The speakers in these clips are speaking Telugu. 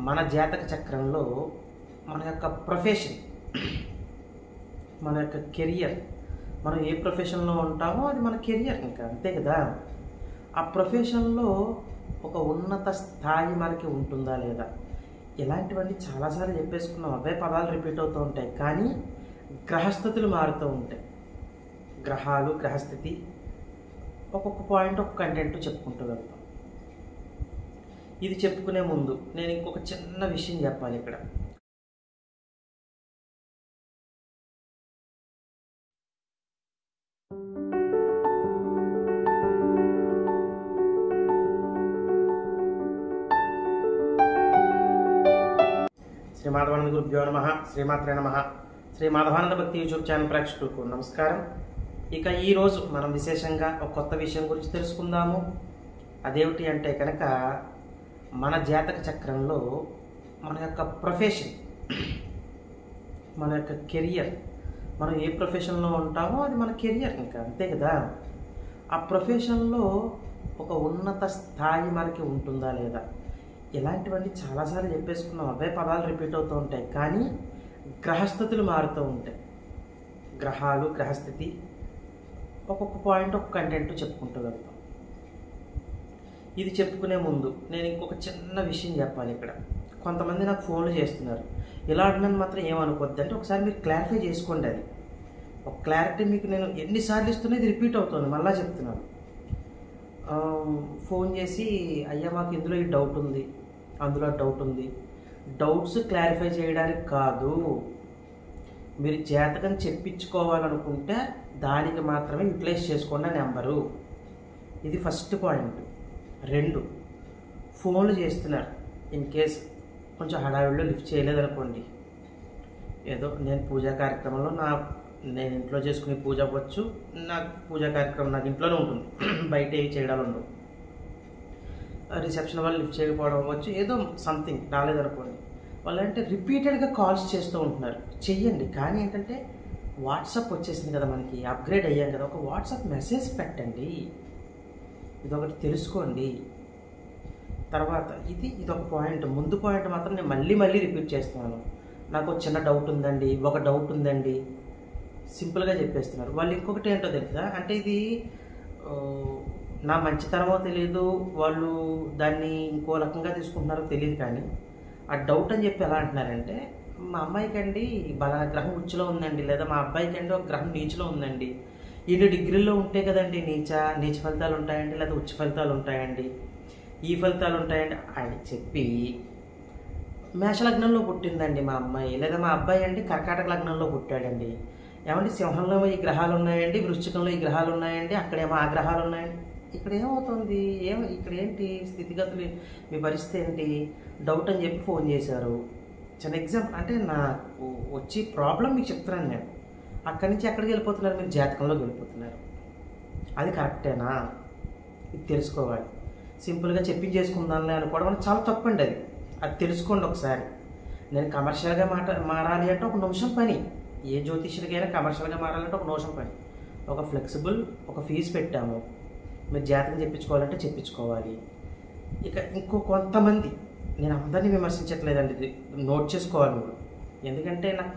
మన జాతక చక్రంలో మన యొక్క ప్రొఫెషన్, మన యొక్క కెరియర్, మనం ఏ ప్రొఫెషన్లో ఉంటామో అది మన కెరియర్, ఇంకా అంతే కదా. ఆ ప్రొఫెషన్లో ఒక ఉన్నత స్థాయి మనకి ఉంటుందా లేదా, ఇలాంటివన్నీ చాలాసార్లు చెప్పేసుకున్నాం. అవే పదాలు రిపీట్ అవుతూ ఉంటాయి, కానీ గ్రహస్థితులు మారుతూ ఉంటాయి. గ్రహాలు, గ్రహస్థితి, ఒక్కొక్క పాయింట్ ఒక కంటెంట్ చెప్పుకుంటూ వెళ్తాం. ఇది చెప్పుకునే ముందు నేను ఇంకొక చిన్న విషయం చెప్పాలి ఇక్కడ. శ్రీ మాధవానంద గురుభ్యో నమః, శ్రీమాత్రే నమః. శ్రీ మాధవానంద భక్తి యూట్యూబ్ ఛానల్ ప్రేక్షకులకు నమస్కారం. ఇక ఈరోజు మనం విశేషంగా ఒక కొత్త విషయం గురించి తెలుసుకుందాము. అదేమిటి అంటే కనుక, మన జాతక చక్రంలో మన యొక్క ప్రొఫెషన్, మన యొక్క కెరియర్, మనం ఏ ప్రొఫెషన్లో ఉంటామో అది మన కెరియర్, ఇంకా అంతే కదా. ఆ ప్రొఫెషన్లో ఒక ఉన్నత స్థాయి మనకి ఉంటుందా లేదా, ఇలాంటివన్నీ చాలాసార్లు చెప్పేసుకున్నాం. అవే పదాలు రిపీట్ అవుతూ ఉంటాయి, కానీ గ్రహస్థితులు మారుతూ ఉంటాయి. గ్రహాలు, గ్రహస్థితి, ఒక్కొక్క పాయింట్ ఒక కంటెంట్ చెప్పుకుంటూ వెళ్తాం. ఇది చెప్పుకునే ముందు నేను ఇంకొక చిన్న విషయం చెప్పాలి ఇక్కడ. కొంతమంది నాకు ఫోన్లు చేస్తున్నారు. ఇలా అడిగినని మాత్రం ఏమనుకోద్దు, అంటే ఒకసారి మీరు క్లారిఫై చేసుకోండి. అది ఒక క్లారిటీ మీకు నేను ఎన్నిసార్లు ఇస్తున్నా ఇది రిపీట్ అవుతుంది, మళ్ళీ చెప్తున్నాను. ఫోన్ చేసి, అయ్యా మాకు ఇందులో ఈ డౌట్ ఉంది, అందులో డౌట్ ఉంది. డౌట్స్ క్లారిఫై చేయడానికి కాదు, మీరు జాతకం చెప్పించుకోవాలనుకుంటే దానికి మాత్రమే యూటిలైజ్ చేసుకోండి నెంబరు. ఇది ఫస్ట్ పాయింట్. 2, ఫోన్లు చేస్తున్నారు. ఇన్ కేస్ కొంచెం హడావిడిలో లిఫ్ట్ చేయలేదనుకోండి, ఏదో నేను పూజా కార్యక్రమంలో నేను ఇంట్లో చేసుకునే పూజ అవ్వచ్చు, నాకు పూజా కార్యక్రమం నాకు ఇంట్లోనే ఉంటుంది, బయట ఏవి చేయడాలు ఉండవు. రిసెప్షన్ వాళ్ళు లిఫ్ట్ చేయకపోవడం అవ్వచ్చు, ఏదో సంథింగ్ రాలేదనుకోండి. వాళ్ళు అంటే రిపీటెడ్గా కాల్స్ చేస్తూ ఉంటున్నారు. చెయ్యండి, కానీ ఏంటంటే వాట్సాప్ వచ్చేసింది కదా, మనకి అప్గ్రేడ్ అయ్యాం కదా, ఒక వాట్సాప్ మెసేజ్ పెట్టండి. ఇదొకటి తెలుసుకోండి. తర్వాత ఇదొక పాయింట్. ముందు పాయింట్ మాత్రం నేను మళ్ళీ రిపీట్ చేస్తున్నాను. నాకు ఒక చిన్న డౌట్ ఉందండి, ఒక డౌట్ ఉందండి, సింపుల్గా చెప్పేస్తున్నారు. వాళ్ళు ఇంకొకటి ఏంటో తెలుసా, అంటే ఇది నా మంచితనమో తెలియదు, వాళ్ళు దాన్ని ఇంకో రకంగా తీసుకుంటున్నారో తెలియదు, కానీ ఆ డౌట్ అని చెప్పి ఎలా అంటున్నారంటే, మా అమ్మాయికి అండి బలా గ్రహం ఉచ్చులో ఉందండి, లేదా మా అబ్బాయికి అండి ఒక గ్రహం నీచులో ఉందండి, 7 డిగ్రీల్లో ఉంటే కదండి నీచ ఫలితాలు ఉంటాయండి, లేదా ఉచ్చ ఫలితాలు ఉంటాయండి, ఈ ఫలితాలు ఉంటాయండి అని చెప్పి, మేషలగ్నంలో పుట్టిందండి మా అమ్మాయి, లేదా మా అబ్బాయి అండి కర్కాటక లగ్నంలో పుట్టాడండి, ఏమంటే సింహంలో ఈ గ్రహాలు ఉన్నాయండి, వృశ్చికంలో ఈ గ్రహాలు ఉన్నాయండి, అక్కడేమో ఆ గ్రహాలు ఉన్నాయండి. ఇక్కడ ఏమవుతుంది, ఇక్కడ ఏంటి స్థితిగతులు, మీ పరిస్థితి ఏంటి, డౌట్ అని చెప్పి ఫోన్ చేశారు. చిన్న ఎగ్జాంపుల్, అంటే నాకు వచ్చి ప్రాబ్లం మీకు చెప్తున్నాను నేను. అక్కడి నుంచి ఎక్కడికి వెళ్ళిపోతున్నారు, మీరు జాతకంలోకి వెళ్ళిపోతున్నారు. అది కరెక్టేనా, ఇది తెలుసుకోవాలి. సింపుల్గా చెప్పించేసుకుందాంలే అనుకోవడం అనేది చాలా తప్పండి. అది తెలుసుకోండి ఒకసారి. నేను కమర్షియల్గా మారాలి అంటే 1 నిమిషం పని. ఏ జ్యోతిష్యుడికైనా కమర్షియల్గా మారాలంటే 1 నిమిషం పని. ఒక ఫ్లెక్సిబుల్, ఒక ఫీజు పెట్టాము, మీరు జాతకం చెప్పించుకోవాలంటే చెప్పించుకోవాలి. ఇక ఇంకో కొంతమంది, నేను అందరినీ విమర్శించట్లేదండి, ఇది నోట్ చేసుకోవాలి మీరు. ఎందుకంటే నాకు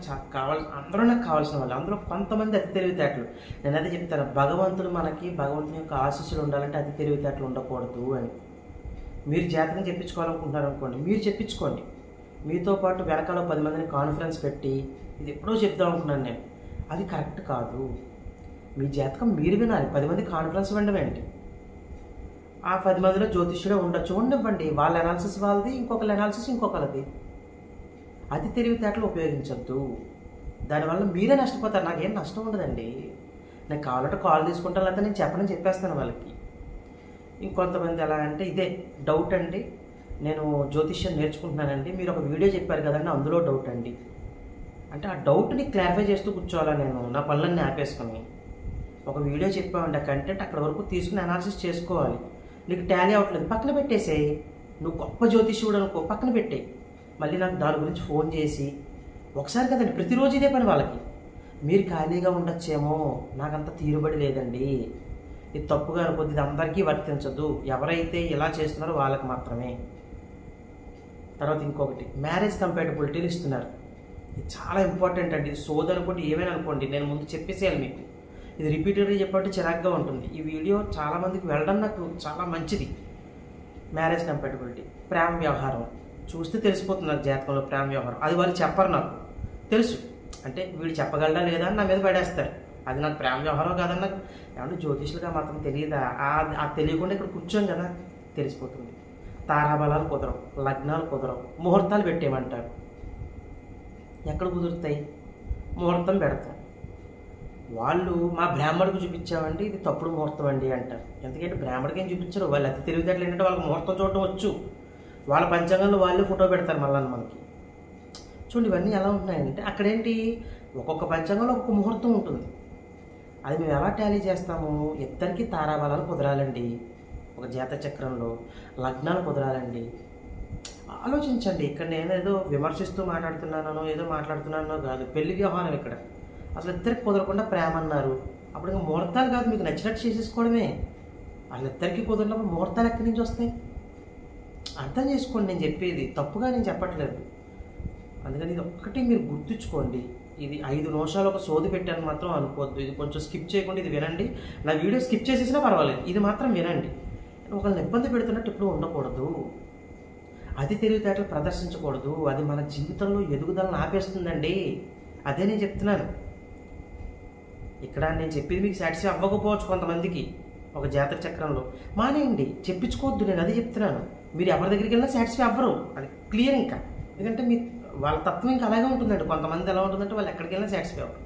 అందరూ నాకు కావాల్సిన వాళ్ళు. అందులో కొంతమంది అతి తెలివితేటలు. నేను అదే చెప్తాను, భగవంతుని యొక్క ఆశీస్సులు ఉండాలంటే అతి తెలివితేటలు ఉండకూడదు అని. మీరు జాతకం చెప్పించుకోవాలనుకుంటున్నారు అనుకోండి, మీరు చెప్పించుకోండి. మీతో పాటు వెనకాల 10 మందిని కాన్ఫరెన్స్ పెట్టి, ఇది ఎప్పుడో చెప్దాం అనుకున్నాను నేను, అది కరెక్ట్ కాదు. మీ జాతకం మీరు వినాలి, 10 మంది కాన్ఫరెన్స్ వినడమేంటి. ఆ 10 మందిలో జ్యోతిష్యుడే ఉండొచ్చు, ఉండనివ్వండి. వాళ్ళ అనాలిసిస్ వాళ్ళది, ఇంకొకరి అనాలిసిస్ ఇంకొకరిది. అతి తెలివితేటలు ఉపయోగించద్దు, దానివల్ల మీరే నష్టపోతారు. నాకేం నష్టం ఉండదండి. నేను కావాలంటే కాల్ తీసుకుంటాను, లేకపోతే నేను చెప్పేస్తాను వాళ్ళకి. ఇంకొంతమంది ఎలా అంటే, ఇదే డౌట్ అండి, నేను జ్యోతిష్యం నేర్చుకుంటున్నానండి, మీరు ఒక వీడియో చెప్పారు కదండి, అందులో డౌట్ అండి అంటే, ఆ డౌట్ని క్లారిఫై చేస్తూ కూర్చోవాలా నేను, నా పనులన్నీ ఆపేసుకొని. ఒక వీడియో చెప్పామండి, ఆ కంటెంట్ అక్కడ వరకు తీసుకుని అనాలిసిస్ చేసుకోవాలి. నీకు టాలీ అవ్వట్లేదు, పక్కన పెట్టేసేయి. నువ్వు గొప్ప జ్యోతిష్యుడు అనుకో, పక్కన పెట్టేయి. మళ్ళీ నాకు దాని గురించి ఫోన్ చేసి, ఒకసారి కదండి, ప్రతిరోజు ఇదే పని వాళ్ళకి. మీరు ఖాళీగా ఉండొచ్చేమో, నాకంత తీరుబడి లేదండి, ఇది తప్పుగా అనుకోద్ది, ఇది అందరికీ వర్తించదు, ఎవరైతే ఇలా చేస్తున్నారో వాళ్ళకి మాత్రమే. తర్వాత ఇంకొకటి మ్యారేజ్ కంపాటబిలిటీలు ఇస్తున్నారు. ఇది చాలా ఇంపార్టెంట్ అండి. ఇది సోది అనుకోండి, ఏమైనా అనుకోండి, నేను ముందు చెప్పేసేయాలి మీకు. ఇది రిపీటెడ్గా చెప్పంటే చిరాగ్గా ఉంటుంది. ఈ వీడియో చాలామందికి వెళ్ళడం నాకు చాలా మంచిది. మ్యారేజ్ కంపాటబిలిటీ, ప్రేమ వ్యవహారం చూస్తే తెలిసిపోతుంది నాకు జాతకంలో ప్రేమ వ్యవహారం. అది వాళ్ళు చెప్పరు, నాకు తెలుసు. అంటే వీడు చెప్పగలడా లేదా అని నా మీద పడేస్తారు. అది నాకు ప్రేమ వ్యవహారం కాదని నాకు ఏమంటే జ్యోతిష్యులుగా మాత్రం తెలియదా? అది తెలియకుండా ఇక్కడ కూర్చోం కదా, తెలిసిపోతుంది. తారాబలాలు కుదరవు, లగ్నాలు కుదరవు, ముహూర్తాలు పెట్టేయమంటారు. ఎక్కడ కుదురుతాయి? ముహూర్తం పెడతాం. వాళ్ళు మా బ్రాహ్మడికి చూపించామండి, ఇది తప్పుడు ముహూర్తం అండి అంటారు. ఎందుకంటే బ్రాహ్మడికి ఏం చూపించారు, వాళ్ళు అతి తెలివితేటలు ఏంటంటే వాళ్ళకి ముహూర్తం చూడటం వచ్చు. వాళ్ళ పంచాంగంలో వాళ్ళే ఫోటో పెడతారు మళ్ళీ మనకి. చూడండి ఇవన్నీ ఎలా ఉంటున్నాయంటే, అక్కడేంటి ఒక్కొక్క పంచాంగంలో ఒక్కొక్క ముహూర్తం ఉంటుంది. అది మేము ఎలా టాలీ చేస్తాము? ఇద్దరికి తారాబలాలు కుదరాలండి, ఒక జాతక చక్రంలో లగ్నాలు కుదరాలండి. ఆలోచించండి. ఇక్కడ నేను ఏదో విమర్శిస్తూ మాట్లాడుతున్నానో ఏదో మాట్లాడుతున్నానో కాదు, పెళ్లి వ్యవహారం ఇక్కడ. అసలు ఇద్దరికి కుదరకుండా ప్రేమ అన్నారు. అప్పుడు ఇంకా ముహూర్తాలు కాదు, మీకు నచ్చినట్టు చేసేసుకోవడమే. అసలు ఇద్దరికి కుదరినప్పుడు ముహూర్తాలు ఎక్కడి నుంచి వస్తాయి? అర్థం చేసుకోండి, నేను చెప్పేది తప్పుగా నేను చెప్పట్లేదు. అందుకని ఇది ఒక్కటి మీరు గుర్తుంచుకోండి. ఇది 5 నిమిషాలు ఒక సోది పెట్టాను మాత్రం అనుకోవద్దు. ఇది కొంచెం స్కిప్ చేయకుండా ఇది వినండి. నా వీడియో స్కిప్ చేసేసినా పర్వాలేదు, ఇది మాత్రం వినండి. ఒకళ్ళని ఇబ్బంది పెడుతున్నట్టు ఎప్పుడూ ఉండకూడదు. అది తెలివితేటలు ప్రదర్శించకూడదు. అది మన జీవితంలో ఎదుగుదలను ఆపేస్తుందండి. అదే నేను చెప్తున్నాను. ఇక్కడ నేను చెప్పేది మీకు సాటిస్ఫై అవ్వకపోవచ్చు కొంతమందికి. ఒక జాతక చక్రంలో మానేయండి, చెప్పించుకోవద్దు. నేను అది చెప్తున్నాను. మీరు ఎవరి దగ్గరికి వెళ్ళినా సాటిస్ఫై అవ్వరు, అది క్లియర్. ఇంకా ఎందుకంటే మీ వాళ్ళ తత్వం ఇంకా అలాగే ఉంటుందండి. కొంతమంది ఎలా ఉంటుందంటే వాళ్ళు ఎక్కడికి వెళ్ళినా సాటిస్ఫై అవ్వరు.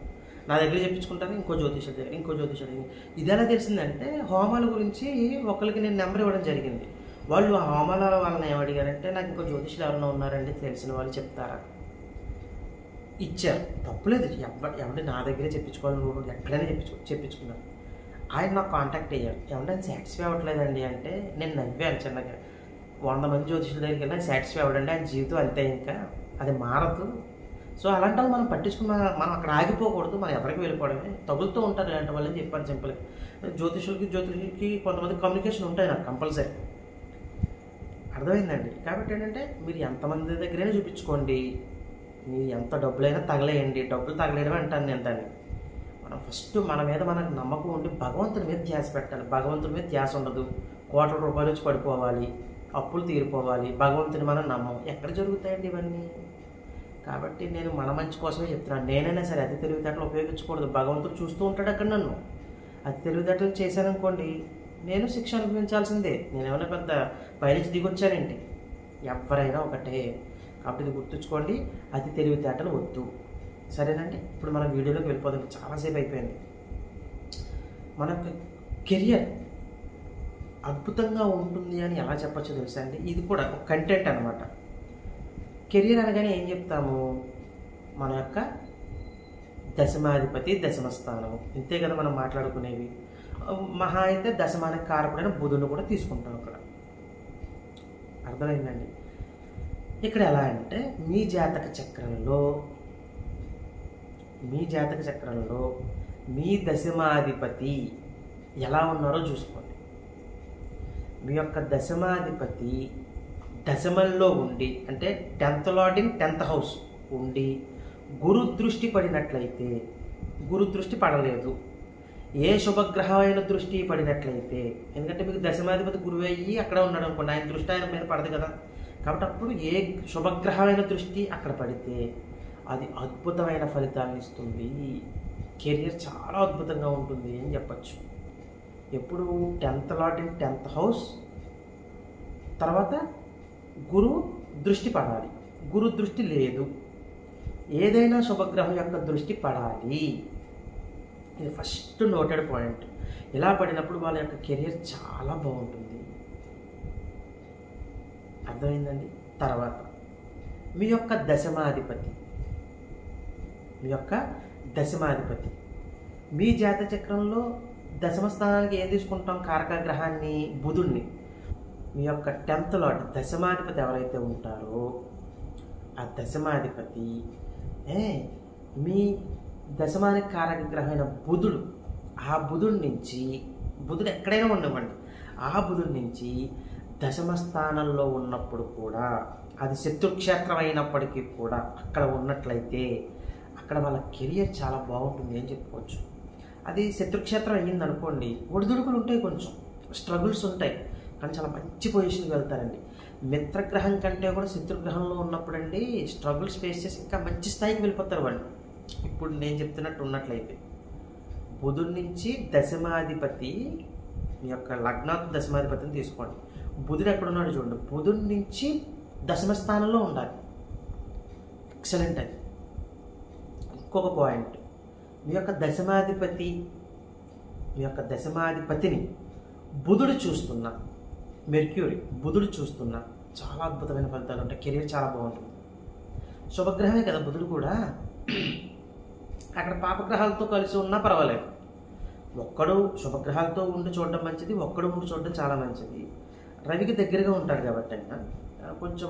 నా దగ్గర చెప్పించుకుంటారు, ఇంకో జ్యోతిషుడి దగ్గర, ఇంకో జ్యోతిషుడి దగ్గర. ఇది ఎలా తెలిసిందంటే, హోమాల గురించి ఒకరికి నేను నెంబర్ ఇవ్వడం జరిగింది. వాళ్ళు ఆ హోమాల వాళ్ళని ఏమడిగారంటే, నాకు ఇంకో జ్యోతిషులు ఎవరైనా ఉన్నారండి తెలిసిన వాళ్ళు చెప్తారా? ఇచ్చారు, తప్పులేదు. ఎవరి నా దగ్గరే చెప్పించుకోవాలి, ఎక్కడైనా చెప్పించుకున్నారు. ఆయన నాకు కాంటాక్ట్ అయ్యారు. ఏమంటే సాటిస్ఫై అవ్వట్లేదండి అంటే, నేను నవ్వాను చిన్నగా. 100 మంది జ్యోతిషుల దగ్గరికి వెళ్ళి సాటిస్ఫై అవ్వడండి, ఆయన జీవితం అంతే, ఇంకా అది మారదు. సో అలాంటి వాళ్ళు మనం పట్టించుకున్న, మనం అక్కడ ఆగిపోకూడదు, మనం ఎవరికి వెళ్ళిపోవడమే. తగులుతూ ఉంటారు ఇలాంటి వాళ్ళని చెప్పాను సింపుల్గా. జ్యోతిషులకి కొంతమంది కమ్యూనికేషన్ ఉంటాయి నాకు కంపల్సరీ, అర్థమైందండి. కాబట్టి ఏంటంటే మీరు ఎంతమంది దగ్గరైనా చూపించుకోండి, మీరు ఎంత డబ్బులైనా తగలేయండి. డబ్బులు తగలేయడం అంటాను నేను దాన్ని. మనం ఫస్ట్ మన మీద మనకు నమ్మకం ఉండి భగవంతుని మీద ధ్యాస పెట్టాలి. భగవంతుని మీద ధ్యాస ఉండదు. కోట్ల రూపాయలు వచ్చి పడిపోవాలి, అప్పులు తీరిపోవాలి, భగవంతుని మనం నమ్మం. ఎక్కడ జరుగుతాయండి ఇవన్నీ? కాబట్టి నేను మన మంచి కోసమే చెప్తున్నాను. నేనైనా సరే అతి తెలివితేటలు ఉపయోగించకూడదు. భగవంతుడు చూస్తూ ఉంటాడు అక్కడ నన్ను. అతి తెలివితేటలు చేశాననుకోండి, నేను శిక్ష అనుభవించాల్సిందే. నేనేమైనా పెద్ద పైనుంచి దిగొచ్చానేంటి? ఎవరైనా ఒకటే. కాబట్టి ఇది గుర్తుంచుకోండి, అతి తెలివితేటలు వద్దు. సరేనండి, ఇప్పుడు మనం వీడియోలోకి వెళ్ళిపోదాం. చాలాసేపు అయిపోయింది. మన కెరియర్ అద్భుతంగా ఉంటుంది అని ఎలా చెప్పచ్చో తెలుసా అండి? ఇది కూడా ఒక కంటెంట్ అనమాట. కెరియర్ అనగానే ఏం చెప్తాము? మన యొక్క దశమాధిపతి, దశమస్థానం, ఇంతే కదా మనం మాట్లాడుకునేవి. మహా అయితే దశమానికి కారకుడైన బుధుడు కూడా తీసుకుంటాం అక్కడ. అర్థమైందండి? ఇక్కడ ఎలా అంటే, మీ జాతక చక్రంలో మీ దశమాధిపతి ఎలా ఉన్నారో చూసుకోండి. మీ యొక్క దశమాధిపతి దశమంలో ఉండి, అంటే 10th lord in 10th house ఉండి గురు దృష్టి పడినట్లయితే, గురు దృష్టి పడలేదు, ఏ శుభగ్రహమైన దృష్టి పడినట్లయితే, ఎందుకంటే మీకు దశమాధిపతి గురువు అయ్యి అక్కడ ఉన్నాడు అనుకోండి, ఆయన దృష్టి ఆయన మీద పడదు కదా. కాబట్టి అప్పుడు ఏ శుభగ్రహమైన దృష్టి అక్కడ పడితే అది అద్భుతమైన ఫలితాలను ఇస్తుంది. కెరియర్ చాలా అద్భుతంగా ఉంటుంది అని చెప్పచ్చు. ఎప్పుడు 10th lord in 10th house, తర్వాత గురు దృష్టి పడాలి. గురు దృష్టి లేదు, ఏదైనా శుభగ్రహం యొక్క దృష్టి పడాలి. ఇది ఫస్ట్ నోటెడ్ పాయింట్. ఇలా పడినప్పుడు వాళ్ళ యొక్క కెరియర్ చాలా బాగుంటుంది. అర్థమైందండి? తర్వాత మీ యొక్క దశమాధిపతి, మీ జాతక చక్రంలో దశమ స్థానానికి ఏం తీసుకుంటాం? కారకగ్రహాన్ని, బుధుడిని. మీ యొక్క 10th లార్డ్ దశమాధిపతి ఎవరైతే ఉంటారో ఆ దశమాధిపతి మీ దశమానికి కారక గ్రహమైన బుధుడు, ఆ బుధుడి నుంచి, బుధుడు ఎక్కడైనా ఉండవండి, ఆ బుధుడి నుంచి దశమ స్థానంలో ఉన్నప్పుడు కూడా, అది శత్రుక్షేత్రం అయినప్పటికీ కూడా అక్కడ ఉన్నట్లయితే అక్కడ వాళ్ళ కెరియర్ చాలా బాగుంటుంది అని చెప్పుకోవచ్చు. అది శత్రుక్షేత్రం అయ్యింది అనుకోండి, ఒడిదుడుకులు ఉంటాయి, కొంచెం స్ట్రగుల్స్ ఉంటాయి, కానీ చాలా మంచి పొజిషన్కి వెళ్తారండి. మిత్రగ్రహం కంటే కూడా శత్రుగ్రహంలో ఉన్నప్పుడు అండి స్ట్రగుల్స్ ఫేస్ చేసి ఇంకా మంచి స్థాయికి వెళ్ళిపోతారు వాళ్ళు. ఇప్పుడు నేను చెప్తున్నట్టు ఉన్నట్లయితే బుధుడి నుంచి దశమాధిపతి, మీ యొక్క లగ్నాత్ దశమాధిపతిని తీసుకోండి. బుధుడు ఎక్కడున్నాడు చూడండి, బుధుడి నుంచి దశమ స్థానంలో ఉండాలి. ఎక్సలెంట్. అది ఇంకొక పాయింట్, మీ యొక్క దశమాధిపతిని బుధుడు చూస్తున్నా, మెర్క్యూరీ బుధుడు చూస్తున్నా చాలా అద్భుతమైన ఫలితాలు ఉంటాయి. కెరీర్ చాలా బాగుంటుంది. శుభగ్రహమే కదా బుధుడు కూడా. అక్కడ పాపగ్రహాలతో కలిసి ఉన్నా పర్వాలేదు. ఒక్కడు శుభగ్రహాలతో ఉండి చూడడం మంచిది, ఒక్కడు ఉండి చూడడం చాలా మంచిది. రవికి దగ్గరగా ఉంటాడు కాబట్టి అయినా కొంచెం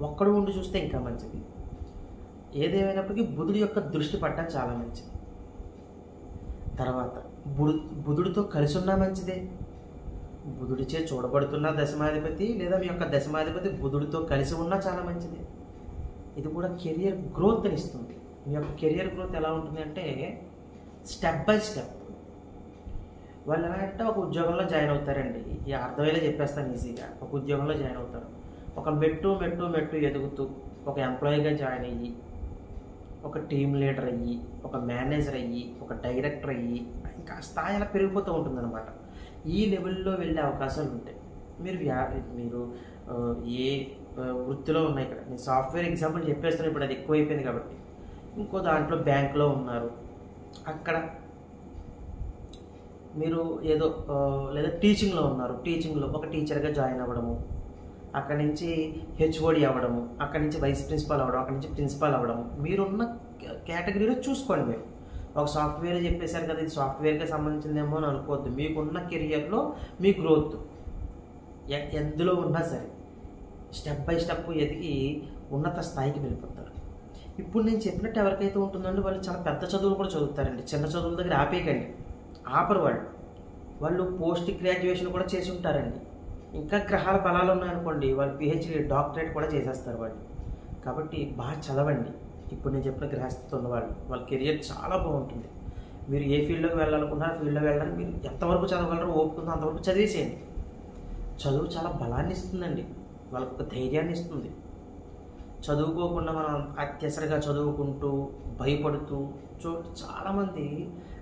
ఒక్కడు ఉండి చూస్తే ఇంకా మంచిది. ఏదేమైనప్పటికీ బుధుడి యొక్క దృష్టి పడడం చాలా మంచిది. తర్వాత బుధుడితో కలిసి ఉన్నా మంచిదే. బుధుడిచే చూడబడుతున్న దశమాధిపతి లేదా మీ యొక్క దశమాధిపతి బుధుడితో కలిసి ఉన్నా చాలా మంచిది. ఇది కూడా కెరియర్ గ్రోత్ని ఇస్తుంది. మీ యొక్క కెరియర్ గ్రోత్ ఎలా ఉంటుంది అంటే స్టెప్ బై స్టెప్. వాళ్ళు ఎలా అంటే ఒక ఉద్యోగంలో జాయిన్ అవుతారండి. ఈ అర్థమయ్యేలా చెప్పేస్తాను ఈజీగా. ఒక ఉద్యోగంలో జాయిన్ అవుతారు, ఒక మెట్టు ఎదుగుతూ ఒక ఎంప్లాయీగా జాయిన్ అయ్యి, ఒక టీమ్ లీడర్ అయ్యి, ఒక మేనేజర్ అయ్యి, ఒక డైరెక్టర్ అయ్యి, ఇంకా స్థాయి అలా పెరిగిపోతూ ఉంటుందన్నమాట. ఈ లెవెల్లో వెళ్ళే అవకాశాలు ఉంటాయి. మీరు ఏ వృత్తిలో ఉన్నాయి, ఇక్కడ నేను సాఫ్ట్వేర్ ఎగ్జాంపుల్ చెప్పేస్తాను, ఇప్పుడు అది ఎక్కువైపోయింది కాబట్టి. ఇంకో దాంట్లో బ్యాంకులో ఉన్నారు, అక్కడ మీరు ఏదో లేదా టీచింగ్లో ఉన్నారు, టీచింగ్లో ఒక టీచర్గా జాయిన్ అవ్వడము, అక్కడి నుంచి హెచ్ఓడి అవ్వడము, అక్కడి నుంచి వైస్ ప్రిన్సిపాల్ అవ్వడం, అక్కడి నుంచి ప్రిన్సిపాల్ అవ్వడము. మీరున్న కేటగిరీలో చూసుకోండి. మీరు ఒక సాఫ్ట్వేర్ చెప్పేశారు కదా, ఇది సాఫ్ట్వేర్కి సంబంధించిందేమో అని అనుకోవద్దు. మీకున్న కెరియర్లో మీ గ్రోత్ ఎందులో ఉన్నా సరే స్టెప్ బై స్టెప్ ఎదిగి ఉన్నత స్థాయికి వెళ్ళిపోతారు. ఇప్పుడు నేను చెప్పినట్టు ఎవరికైతే ఉంటుందండి వాళ్ళు చాలా పెద్ద చదువులు కూడా చదువుతారండి. చిన్న చదువుల దగ్గర ఆపేయకండి, ఆపరు. వాళ్ళు పోస్ట్ గ్రాడ్యుయేషన్ కూడా చేసి ఉంటారండి. ఇంకా గ్రహాల బలాలు ఉన్నాయనుకోండి, వాళ్ళు పిహెచ్డి డాక్టరేట్ కూడా చేసేస్తారు వాళ్ళు. కాబట్టి బాగా చదవండి. ఇప్పుడు నేను చెప్పిన గ్రహస్థితి ఉన్న వాళ్ళ కెరియర్ చాలా బాగుంటుంది. మీరు ఏ ఫీల్డ్లోకి వెళ్ళాలనుకున్నారో ఫీల్డ్లోకి వెళ్ళడానికి మీరు ఎంతవరకు చదవగలరో ఓపుతుందో అంతవరకు చదివేసేయండి. చదువు చాలా బలాన్ని ఇస్తుందండి, వాళ్ళకు ఒక ధైర్యాన్ని ఇస్తుంది. చదువుకోకుండా మనం అత్యవసరంగా చదువుకుంటూ భయపడుతూ చాలామంది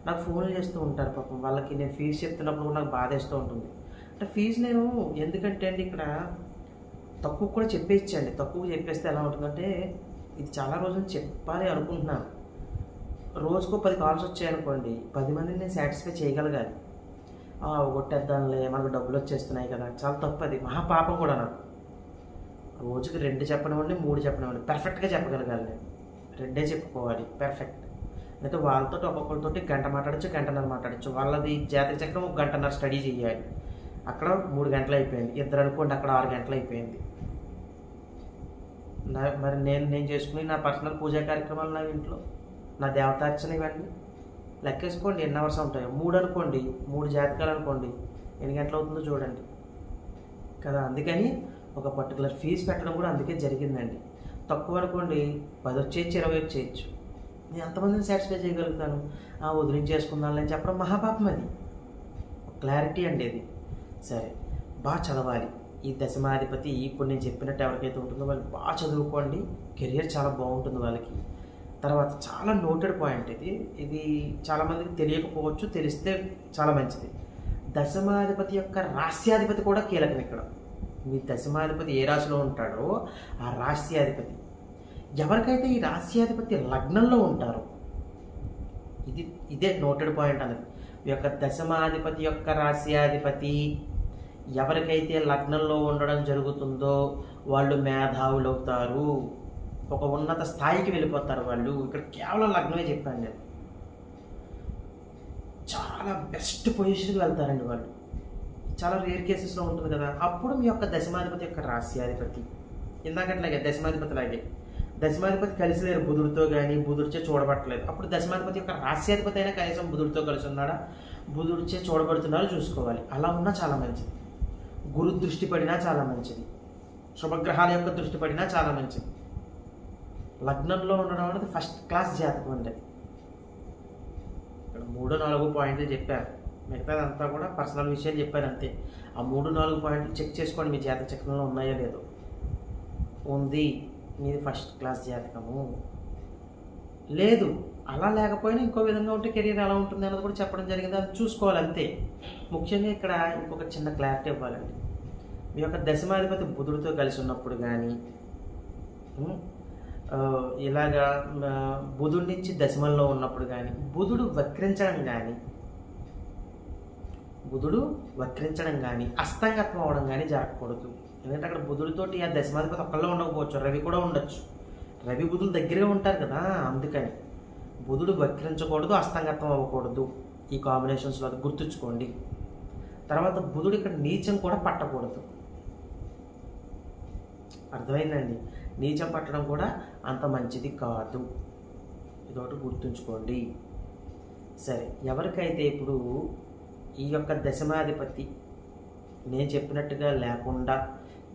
నాకు ఫోన్లు చేస్తూ ఉంటారు. పాపం వాళ్ళకి నేను ఫీజు చెప్తున్నప్పుడు కూడా నాకు బాధేస్తూ ఉంటుంది. అంటే ఫీజు నేను ఎందుకంటే అండి ఇక్కడ తక్కువ కూడా చెప్పేచ్చండి. తక్కువ చెప్పేస్తే ఎలా ఉంటుందంటే, ఇది చాలా రోజులు చెప్పాలి అనుకుంటున్నాను. రోజుకో 10 కాల్స్ వచ్చాయనుకోండి, 10 మందిని నేను సాటిస్ఫై చేయగలగాలి. కొట్టేద్దాంలే మనకు డబ్బులు వచ్చేస్తున్నాయి కదా, చాలా తప్పు. అది మహాపాపం కూడా నాకు. రోజుకి 2 చెప్పనివ్వండి, 3 చెప్పనివ్వండి, పర్ఫెక్ట్గా చెప్పగలగాలి. నేను 2 చెప్పుకోవాలి పర్ఫెక్ట్. అయితే వాళ్ళతో ఒక్కొక్కరితోటి గంట మాట్లాడచ్చు, గంటన్నర మాట్లాడచ్చు. వాళ్ళది జాతక చక్రం 1 గంటన్నర స్టడీ చేయాలి. అక్కడ 3 గంటలు అయిపోయింది. ఇద్దరు అనుకోండి, అక్కడ 6 గంటలు అయిపోయింది. మరి నేను చేసుకుని నా పర్సనల్ పూజా కార్యక్రమాలు నా ఇంట్లో, నా దేవతార్చన ఇవన్నీ లెక్కేసుకోండి ఎన్ని అవర్స్ ఉంటాయో. 3 అనుకోండి, 3 జాతకాలు అనుకోండి, ఎన్ని గంటలు అవుతుందో చూడండి కదా. అందుకని ఒక పర్టికులర్ ఫీజు పెట్టడం కూడా అందుకే జరిగిందండి. తక్కువ అనుకోండి 10 వచ్చేయచ్చు, 20 వచ్చేయచ్చు. నేను ఎంతమందిని సాటిస్ఫై చేయగలుగుతాను? వదిలించేసుకుందాం అని చెప్పడం మహాపాపం. అది క్లారిటీ అండి. అది సరే, బాగా చదవాలి. ఈ దశమాధిపతి ఇప్పుడు నేను చెప్పినట్టు ఎవరికైతే ఉంటుందో వాళ్ళు బాగా చదువుకోండి, కెరియర్ చాలా బాగుంటుంది వాళ్ళకి. తర్వాత చాలా నోటెడ్ పాయింట్ ఇది చాలామందికి తెలియకపోవచ్చు, తెలిస్తే చాలా మంచిది. దశమాధిపతి యొక్క రాస్యాధిపతి కూడా కీలకం ఇక్కడ. మీ దశమాధిపతి ఏ రాశిలో ఉంటాడో ఆ రాస్యాధిపతి, ఎవరికైతే ఈ రాస్యాధిపతి లగ్నంలో ఉంటారో, ఇదే నోటెడ్ పాయింట్ అనేది. మీ యొక్క దశమాధిపతి యొక్క రాస్యాధిపతి ఎవరికైతే లగ్నంలో ఉండడం జరుగుతుందో వాళ్ళు మేధావులు అవుతారు, ఒక ఉన్నత స్థాయికి వెళ్ళిపోతారు వాళ్ళు. ఇక్కడ కేవలం లగ్నమే చెప్పాను నేను. చాలా బెస్ట్ పొజిషన్కి వెళ్తారండి వాళ్ళు. చాలా రేర్ కేసెస్లో ఉంటుంది కదా. అప్పుడు మీ యొక్క దశమాధిపతి యొక్క రాస్యాధిపతి ఇందాకట్లాగే దశమాధిపతి కలిసి లేరు బుధుడితో, కానీ బుధుడిచే చూడబట్టలేదు. అప్పుడు దశమాధిపతి యొక్క రాస్యాధిపతి అయినా కనీసం బుధుడితో కలిసి ఉన్నాడా, బుధుడిచే చూడబడుతున్నారో చూసుకోవాలి. అలా ఉన్నా చాలా మంచిది. గురు దృష్టి పడినా చాలా మంచిది. శుభగ్రహాల యొక్క దృష్టి పడినా చాలా మంచిది. లగ్నంలో ఉండడం అనేది ఫస్ట్ క్లాస్ జాతకం అండి. ఇక్కడ 3-4 పాయింట్లు చెప్పారు, మిగతాదంతా కూడా పర్సనల్ విషయాలు చెప్పారు అంతే. ఆ 3-4 పాయింట్లు చెక్ చేసుకోండి మీ జాతక చక్రంలో ఉన్నాయో లేదో. ఉంది, మీది ఫస్ట్ క్లాస్ జాతకము. లేదు, అలా లేకపోయినా ఇంకో విధంగా ఉంటే కెరీర్ ఎలా ఉంటుంది అన్నది కూడా చెప్పడం జరిగింది, అది చూసుకోవాలి అంతే. ముఖ్యంగా ఇక్కడ ఇంకొక చిన్న క్లారిటీ ఇవ్వాలండి. మీ యొక్క దశమాధిపతి బుధుడితో కలిసి ఉన్నప్పుడు కానీ, ఇలాగా బుధుడి నుంచి దశమంలో ఉన్నప్పుడు కానీ, బుధుడు వక్రించడం కానీ అస్తంగత్వం అవడం కానీ జరగకూడదు. ఎందుకంటే అక్కడ బుధుడితోటి ఆ దశమాధిపతి ఒక్కళ్ళో ఉండకపోవచ్చు, రవి కూడా ఉండొచ్చు. రవి బుధులు దగ్గరే ఉంటారు కదా, అందుకని బుధుడు వక్రించకూడదు, అస్తంగత్వం అవ్వకూడదు. ఈ కాంబినేషన్స్లో అది గుర్తుంచుకోండి. తర్వాత బుధుడు ఇక్కడ నీచం కూడా పట్టకూడదు. అర్థమైందండి? నీచం పట్టడం కూడా అంత మంచిది కాదు, ఇదొకటి గుర్తుంచుకోండి. సరే, ఎవరికైతే ఇప్పుడు ఈ యొక్క దశమాధిపతి నేను చెప్పినట్టుగా లేకుండా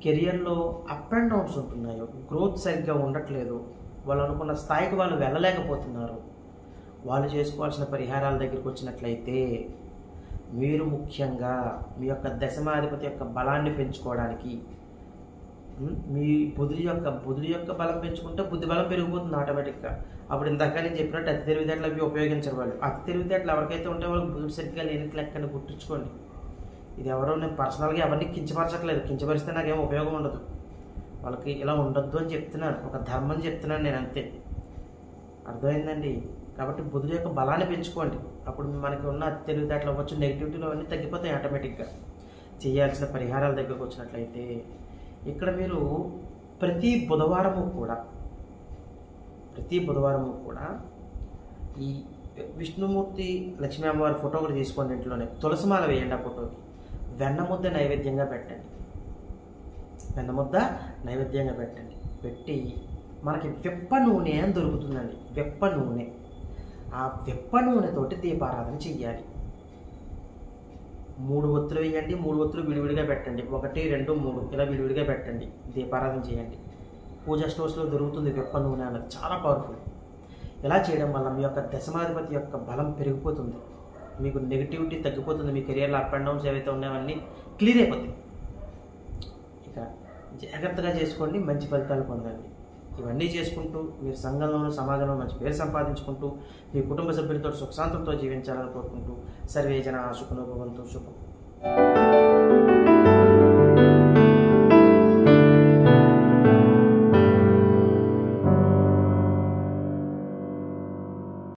కెరియర్లో అప్ అండ్ డౌన్స్ ఉంటున్నాయో, గ్రోత్ సరిగ్గా ఉండట్లేదు, వాళ్ళు అనుకున్న స్థాయికి వాళ్ళు వెళ్ళలేకపోతున్నారు, వాళ్ళు చేసుకోవాల్సిన పరిహారాల దగ్గరికి వచ్చినట్లయితే మీరు ముఖ్యంగా మీ యొక్క దశమాధిపతి యొక్క బలాన్ని పెంచుకోవడానికి, మీ బుధుడి యొక్క బలం పెంచుకుంటే బుద్ధి బలం పెరిగిపోతుంది ఆటోమేటిక్గా. అప్పుడు ఇందాక నేను చెప్పినట్టు అతి తెలివితేటలు అవి ఉపయోగించరు వాళ్ళు. అతి తెలివితేటలు ఎవరికైతే ఉంటే వాళ్ళకి బుధుడు సరిగ్గా లేనిట్లు లెక్కని గుర్తుంచుకోండి. ఇది ఎవరో నేను పర్సనల్గా ఎవరిని కించపరచట్లేదు, కించపరిస్తే నాకేం ఉపయోగం ఉండదు. వాళ్ళకి ఇలా ఉండొద్దు అని చెప్తున్నాను, ఒక ధర్మం చెప్తున్నాను నేను అంతే. అర్థమైందండి? కాబట్టి బుధుడు యొక్క బలాన్ని పెంచుకోండి, అప్పుడు మనకి ఉన్న అతి తెలివితేటలు అవ్వచ్చు, నెగిటివిటీలు అవన్నీ తగ్గిపోతాయి ఆటోమేటిక్గా. చేయాల్సిన పరిహారాల దగ్గరకు వచ్చినట్లయితే ఇక్కడ మీరు ప్రతి బుధవారము కూడా ఈ విష్ణుమూర్తి లక్ష్మీ అమ్మవారి ఫోటో కూడా తీసుకోండి, ఇంట్లోనే తులసిమాల వేయండి, ఆ ఫోటోకి వెన్నముద్ద నైవేద్యంగా పెట్టండి. పెట్టి మనకి వెప్ప నూనె అని దొరుకుతుందండి, వెప్ప నూనె. ఆ వెప్ప నూనెతోటి దీపారాధన చెయ్యాలి. 3 ఒత్తులు వేయండి, 3 ఒత్తులు విడివిడిగా పెట్టండి, 1, 2, 3 ఇలా విడివిడిగా పెట్టండి, దీపారాధన చేయండి. పూజా స్టోర్స్లో దొరుకుతుంది వెప్ప నూనె అన్నది, చాలా పవర్ఫుల్. ఇలా చేయడం వల్ల మీ యొక్క దశమాధిపతి యొక్క బలం పెరిగిపోతుంది, మీకు నెగిటివిటీ తగ్గిపోతుంది, మీ కెరియర్లో అప్ అండ్ డౌన్స్ ఏవైతే ఉన్నాయో అన్నీ క్లియర్ అయిపోతాయి. ఇక జాగ్రత్తగా చేసుకోండి, మంచి ఫలితాలు పొందండి. ఇవన్నీ చేసుకుంటూ మీరు సంఘంలోనూ సమాజంలో మంచి పేరు సంపాదించుకుంటూ మీ కుటుంబ సభ్యులతో సుఖశాంతులతో జీవించాలని కోరుకుంటూ సర్వే జనా సుఖినో భవంతు. శుభం.